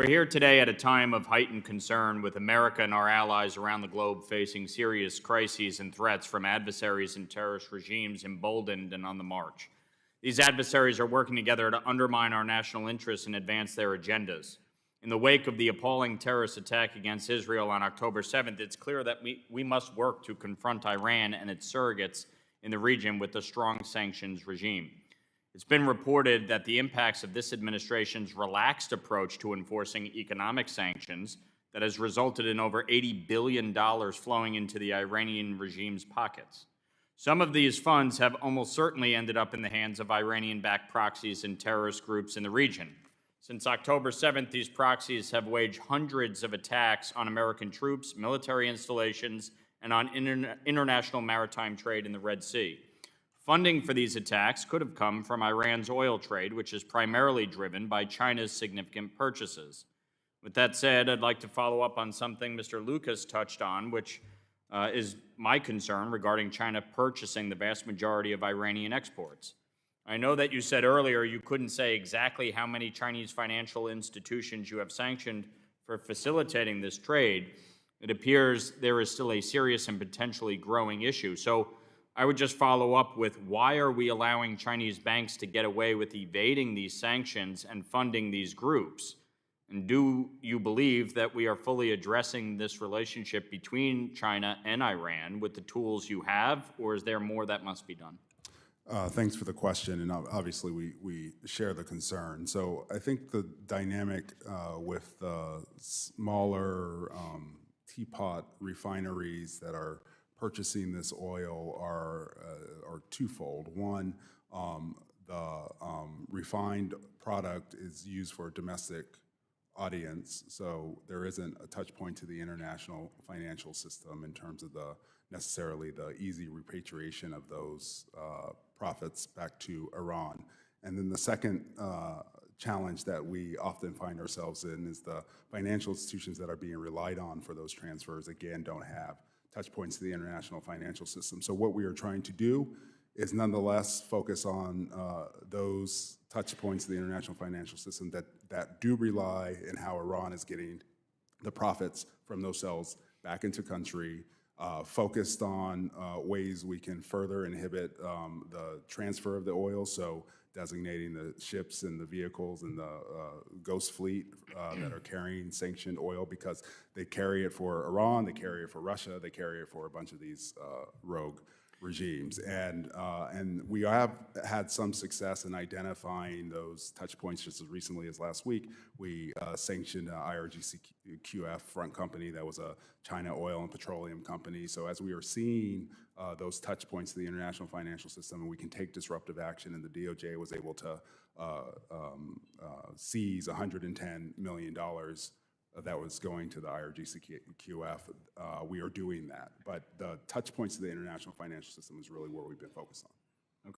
We're here today at a time of heightened concern with America and our allies around the globe facing serious crises and threats from adversaries and terrorist regimes emboldened and on the march. These adversaries are working together to undermine our national interests and advance their agendas. In the wake of the appalling terrorist attack against Israel on October 7th, it's clear that we must work to confront Iran and its surrogates in the region with a strong sanctions regime. It's been reported that the impacts of this administration's relaxed approach to enforcing economic sanctions that has resulted in over $80 billion flowing into the Iranian regime's pockets. Some of these funds have almost certainly ended up in the hands of Iranian-backed proxies and terrorist groups in the region. Since October 7th, these proxies have waged hundreds of attacks on American troops, military installations, and on international maritime trade in the Red Sea. Funding for these attacks could have come from Iran's oil trade, which is primarily driven by China's significant purchases. With that said, I'd like to follow up on something Mr. Lucas touched on, which is my concern regarding China purchasing the vast majority of Iranian exports. I know that you said earlier you couldn't say exactly how many Chinese financial institutions you have sanctioned for facilitating this trade. It appears there is still a serious and potentially growing issue. So I would just follow up with, why are we allowing Chinese banks to get away with evading these sanctions and funding these groups? And do you believe that we are fully addressing this relationship between China and Iran with the tools you have, or is there more that must be done? Thanks for the question, and obviously we share the concern. So I think the dynamic with the smaller teapot refineries that are purchasing this oil are twofold. One, the refined product is used for a domestic audience, so there isn't a touch point to the international financial system in terms of necessarily the easy repatriation of those profits back to Iran. And then the second challenge that we often find ourselves in is the financial institutions that are being relied on for those transfers, again, don't have touch points to the international financial system. So what we are trying to do is nonetheless focus on those touch points to the international financial system that do rely in how Iran is getting the profits from those sales back into country, focused on ways we can further inhibit the transfer of the oil, so designating the ships and the vehicles and the ghost fleet that are carrying sanctioned oil, because they carry it for Iran, they carry it for Russia, they carry it for a bunch of these rogue regimes. And we have had some success in identifying those touch points. Just as recently as last week, we sanctioned IRGC-QF front company that was a China oil and petroleum company. So as we are seeing those touch points to the international financial system, and we can take disruptive action, and the DOJ was able to seize $110 million that was going to the IRGC-QF, we are doing that. But the touch points to the international financial system is really where we've been focused on.